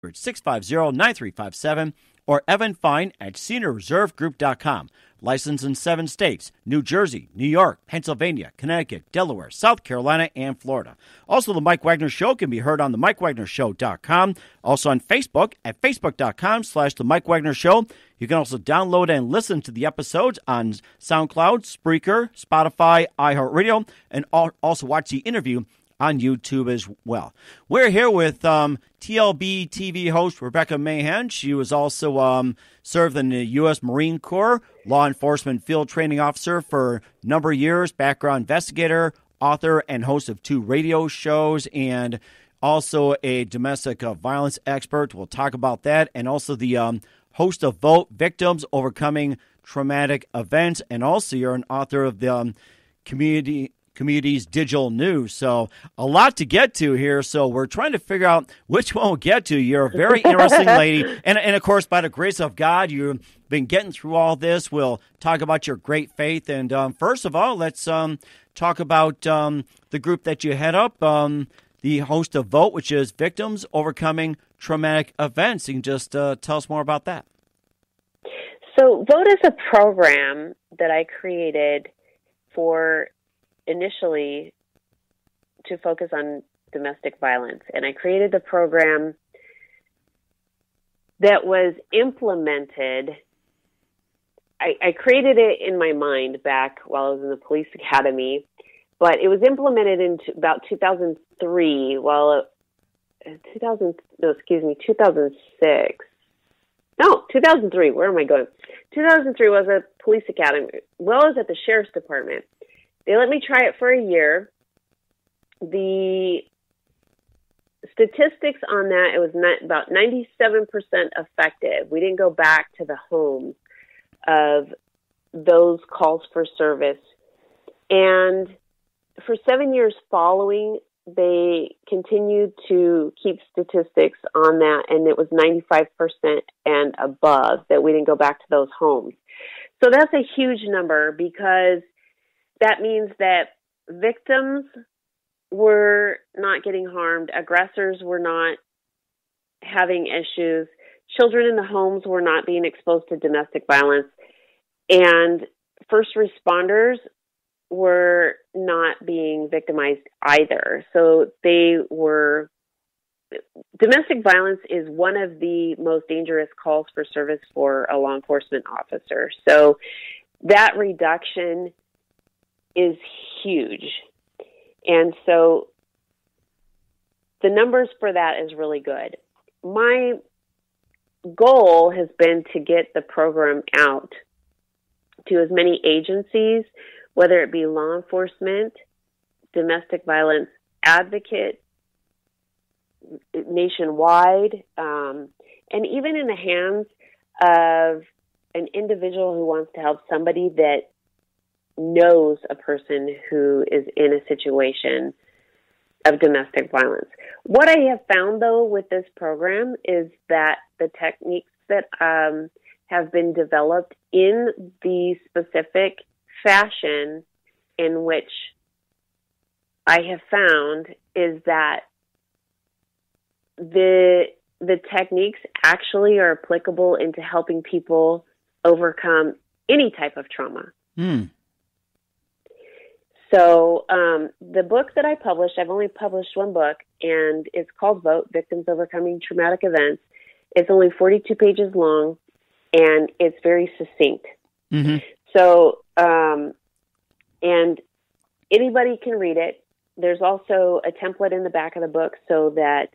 650-9357 or Evan Fine at seniorreservegroup.com. Licensed in 7 states, New Jersey, New York, Pennsylvania, Connecticut, Delaware, South Carolina, and Florida. Also, The Mike Wagner Show can be heard on themikewagnershow.com. Also on Facebook at facebook.com/The Mike Wagner Show. You can also download and listen to the episodes on SoundCloud, Spreaker, Spotify, iHeartRadio, and also watch the interview on YouTube as well. We're here with TLB TV host Rebecca Mahan. She was also served in the U.S. Marine Corps, law enforcement field training officer for a number of years, background investigator, author, and host of 2 radio shows, and also a domestic violence expert. We'll talk about that, and also the host of Vote, Victims Overcoming Traumatic Events, and also you're an author of the Community's Digital News. So a lot to get to here. So we're trying to figure out which one we'll get to. You're a very interesting lady. And of course, by the grace of God, you've been getting through all this. We'll talk about your great faith. And first of all, let's talk about the group that you head up, the host of Vote, which is Victims Overcoming Traumatic Events. You can just tell us more about that. So Vote is a program that I created for initially to focus on domestic violence. And I created the program that was implemented. I created it in my mind back while I was in the police academy, but it was implemented in about 2003, 2006. No, 2003. Where am I going? 2003 was a police academy. Well, I was at the sheriff's department. They let me try it for a year. The statistics on that, it was about 97% effective. We didn't go back to the homes of those calls for service. And for 7 years following, they continued to keep statistics on that, and it was 95% and above that we didn't go back to those homes. So that's a huge number, because that means that victims were not getting harmed, aggressors were not having issues, children in the homes were not being exposed to domestic violence, and first responders were not being victimized either. So domestic violence is one of the most dangerous calls for service for a law enforcement officer. So that reduction is huge. And so the numbers for that is really good. My goal has been to get the program out to as many agencies, whether it be law enforcement, domestic violence advocate, nationwide, and even in the hands of an individual who wants to help somebody that knows a person who is in a situation of domestic violence. What I have found, though, with this program is that the techniques that have been developed in the specific fashion in which I have found is that the techniques actually are applicable into helping people overcome any type of trauma. So the book that I published, I've only published one book, and it's called Vote, Victims Overcoming Traumatic Events. It's only 42 pages long, and it's very succinct. Mm-hmm. So, and anybody can read it. There's also a template in the back of the book so that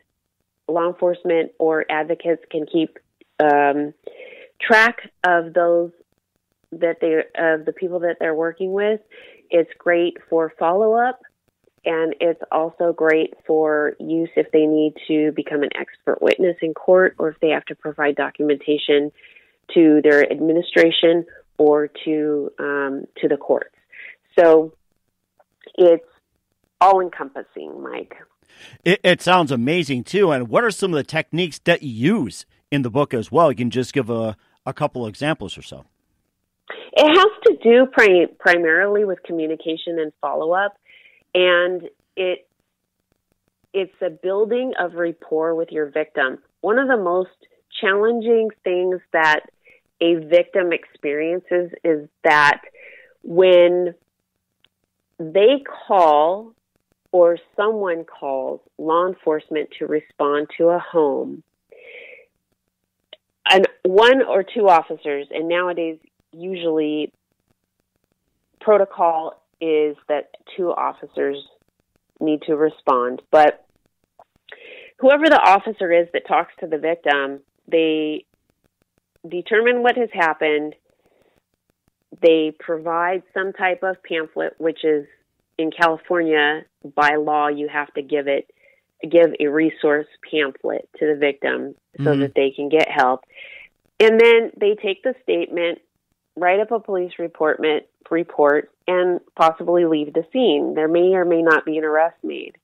law enforcement or advocates can keep track of those of the people that they're working with. It's great for follow-up, and it's also great for use if they need to become an expert witness in court, or if they have to provide documentation to their administration or to the courts. So it's all-encompassing, Mike. It sounds amazing, too. And what are some of the techniques that you use in the book as well? You can just give a couple examples or so. It has to do primarily with communication and follow-up, and it's a building of rapport with your victim one of the most challenging things that a victim experiences is that when they call or someone calls law enforcement to respond to a home, and one or two officers, and nowadays usually protocol is that two officers need to respond, but whoever the officer is that talks to the victim, they determine what has happened. They provide some type of pamphlet, which is in California, by law, you have to give a resource pamphlet to the victim so that they can get help. And then they take the statement, write up a police report, and possibly leave the scene. There may or may not be an arrest made.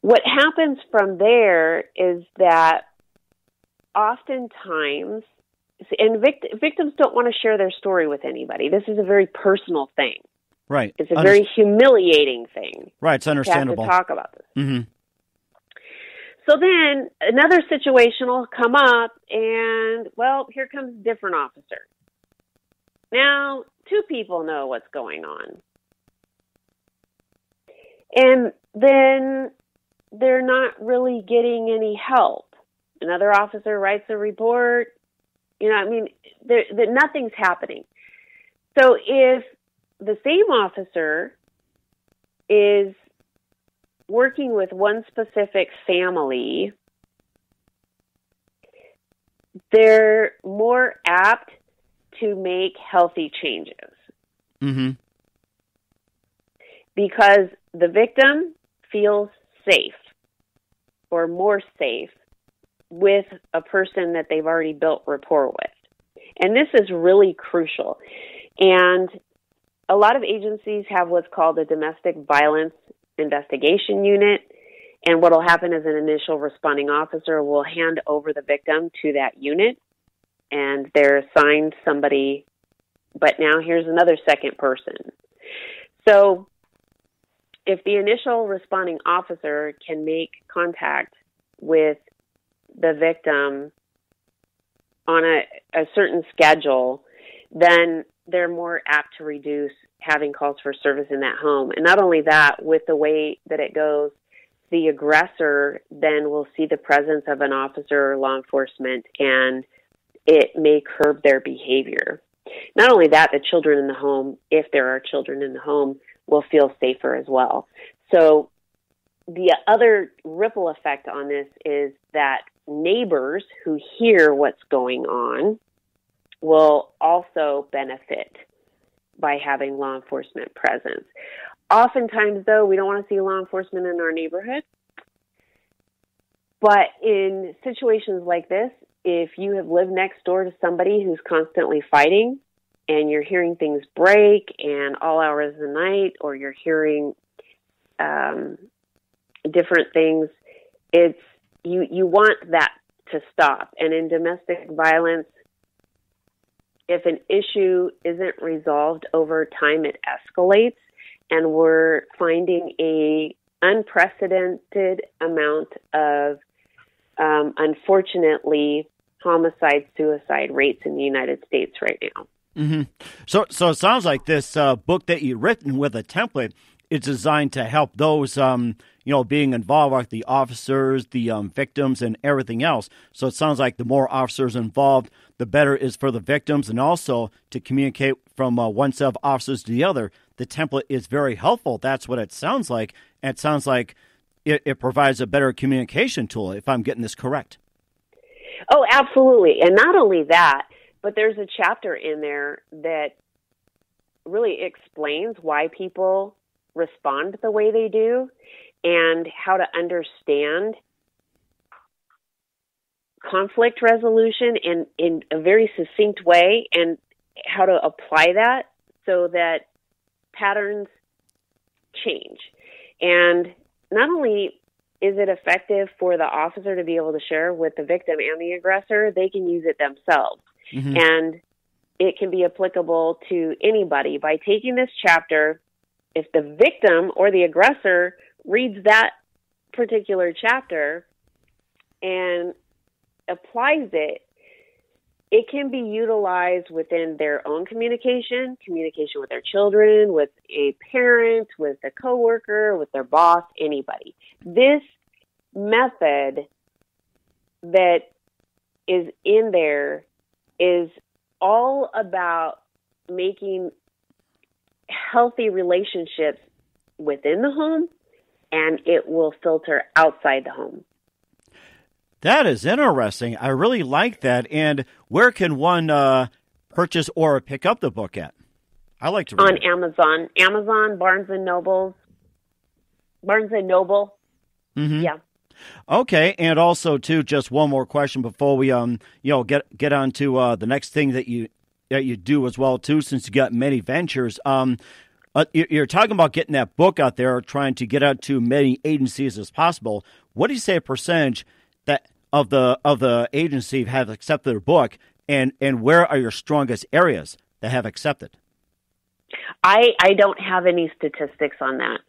What happens from there is that oftentimes, and victims don't want to share their story with anybody. This is a very personal thing. Right. It's a very humiliating thing. Right, it's understandable. To have to talk about this. Mm-hmm. So then another situation will come up, and, well, here comes a different officer. Now, two people know what's going on. And then they're not really getting any help. Another officer writes a report. Nothing's happening. So if the same officer is working with one specific family, they're more apt to make healthy changes. Mm-hmm. Because the victim feels safe or more safe with a person that they've already built rapport with. And this is really crucial. And a lot of agencies have what's called a domestic violence investigation unit. And what will happen is an initial responding officer will hand over the victim to that unit, and they're assigned somebody. But now here's another second person. So if the initial responding officer can make contact with the victim on a certain schedule, then they're more apt to reduce having calls for service in that home. And not only that, with the way that it goes, the aggressor then will see the presence of an officer or law enforcement, and it may curb their behavior. Not only that, the children in the home, if there are children in the home, will feel safer as well. So the other ripple effect on this is that neighbors who hear what's going on will also benefit by having law enforcement presence. Oftentimes, though, we don't want to see law enforcement in our neighborhood. But in situations like this, if you have lived next door to somebody who's constantly fighting and you're hearing things break and all hours of the night, or you're hearing different things, you want that to stop. And in domestic violence, if an issue isn't resolved over time, it escalates, and we're finding a unprecedented amount of, unfortunately, homicide, suicide rates in the United States right now. Mm-hmm. So it sounds like this book that you've written with a template is designed to help those, being involved, like the officers, the victims, and everything else. So it sounds like the more officers involved, the better it is for the victims, and also to communicate from one set of officers to the other. The template is very helpful. That's what it sounds like. And it sounds like it provides a better communication tool, if I'm getting this correct. Oh, absolutely. And not only that, but there's a chapter in there that really explains why people respond the way they do and how to understand conflict resolution in a very succinct way, and how to apply that so that patterns change. And not only is it effective for the officer to be able to share with the victim and the aggressor, they can use it themselves. Mm-hmm. And it can be applicable to anybody. By taking this chapter, if the victim or the aggressor reads that particular chapter, and applies it, it can be utilized within their own communication with their children, with a parent, with a coworker, with their boss, anybody. This method that is in there is all about making healthy relationships within the home, and it will filter outside the home. That is interesting. I really like that. And where can one purchase or pick up the book at? I like to read on it. Amazon, Barnes and Noble. Mm-hmm. Yeah. Okay, and also too, just one more question before we get on to the next thing that you do as well too, since you got many ventures. You're talking about getting that book out there, trying to get out to many agencies as possible. What do you say a percentage that of the agency have accepted a book, and where are your strongest areas that have accepted? I don't have any statistics on that.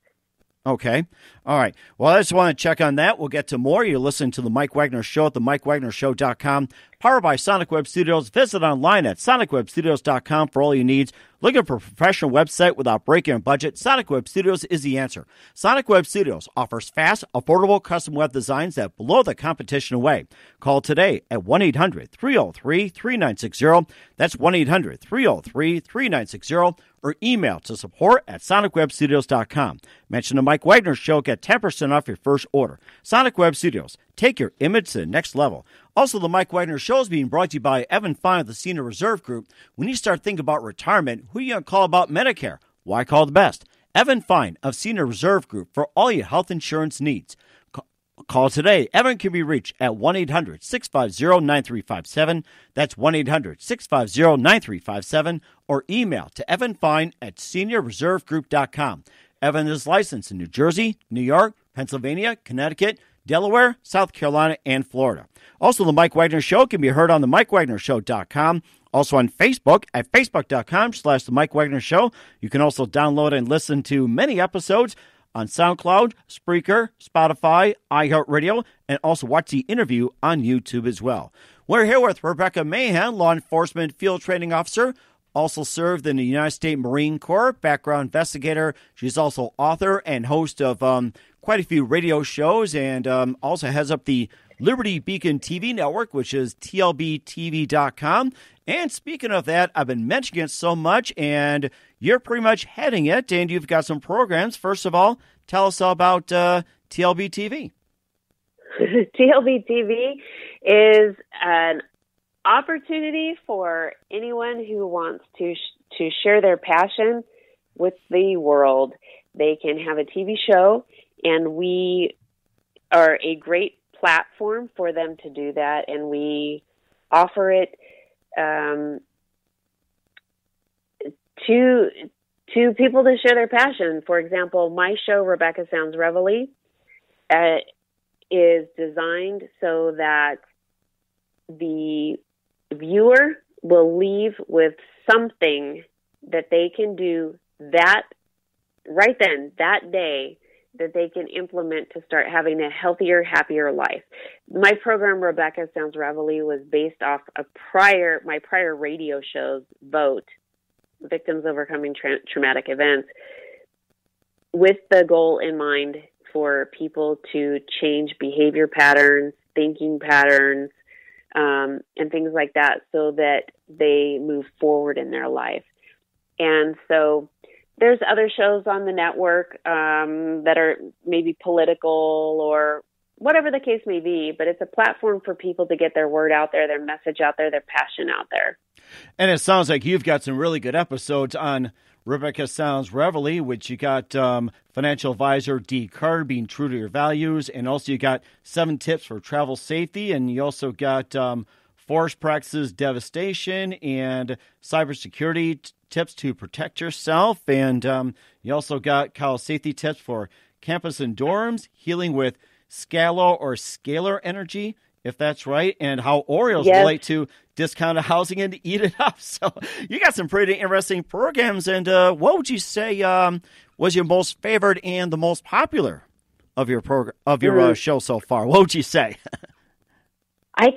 Okay. All right. Well, I just want to check on that. We'll get to more. You're listening to The Mike Wagner Show at themikewagnershow.com. Powered by Sonic Web Studios. Visit online at sonicwebstudios.com for all your needs. Looking for a professional website without breaking a budget? Sonic Web Studios is the answer. Sonic Web Studios offers fast, affordable custom web designs that blow the competition away. Call today at 1-800-303-3960. That's 1-800-303-3960. Or email to support@sonicwebstudios.com. Mention the Mike Wagner Show. Get 10% off your first order. Sonic Web Studios. Take your image to the next level. Also, the Mike Wagner Show is being brought to you by Evan Fine of the Senior Reserve Group. When you start thinking about retirement, who are you going to call about Medicare? Why call the best? Evan Fine of Senior Reserve Group for all your health insurance needs. Call today. Evan can be reached at 1-800-650-9357. That's 1-800-650-9357. Or email to evanfine@seniorreservegroup.com. Evan is licensed in New Jersey, New York, Pennsylvania, Connecticut, Delaware, South Carolina, and Florida. Also, The Mike Wagner Show can be heard on themikewagnershow.com. Also on Facebook at facebook.com/The Mike Wagner Show. You can also download and listen to many episodes on SoundCloud, Spreaker, Spotify, iHeartRadio, and also watch the interview on YouTube as well. We're here with Rebecca Mahan, law enforcement field training officer, also served in the United States Marine Corps, background investigator. She's also author and host of quite a few radio shows, and also heads up the Liberty Beacon TV network, which is tlbtv.com. And speaking of that, I've been mentioning it so much, and you're pretty much heading it, and you've got some programs. First of all, tell us all about TLB TV. TLB TV is an opportunity for anyone who wants to share their passion with the world. They can have a TV show, and we are a great platform for them to do that, and we offer it to people to share their passion. For example, my show, Rebecca Sounds Reveille, is designed so that the viewer will leave with something that they can do that right then, that day, that they can implement to start having a healthier, happier life. My program, Rebecca Sounds Reveille, was based off my prior radio shows, Vote, Victims Overcoming Traumatic Events, with the goal in mind for people to change behavior patterns, thinking patterns, and things like that, so that they move forward in their life. And so there's other shows on the network that are maybe political or whatever the case may be, but it's a platform for people to get their word out there, their message out there, their passion out there. And it sounds like you've got some really good episodes on Rebecca Sounds Reveille, which you got financial advisor Dee Carter, being true to your values, and also you got 7 tips for travel safety, and you also got forest practices devastation and cybersecurity tips to protect yourself, and you also got college safety tips for campus and dorms, healing with scalar or scalar energy, if that's right, and how Orioles relate to discounted housing and to eat it up. So you got some pretty interesting programs. And what would you say was your most favorite and the most popular of your show so far? What would you say? I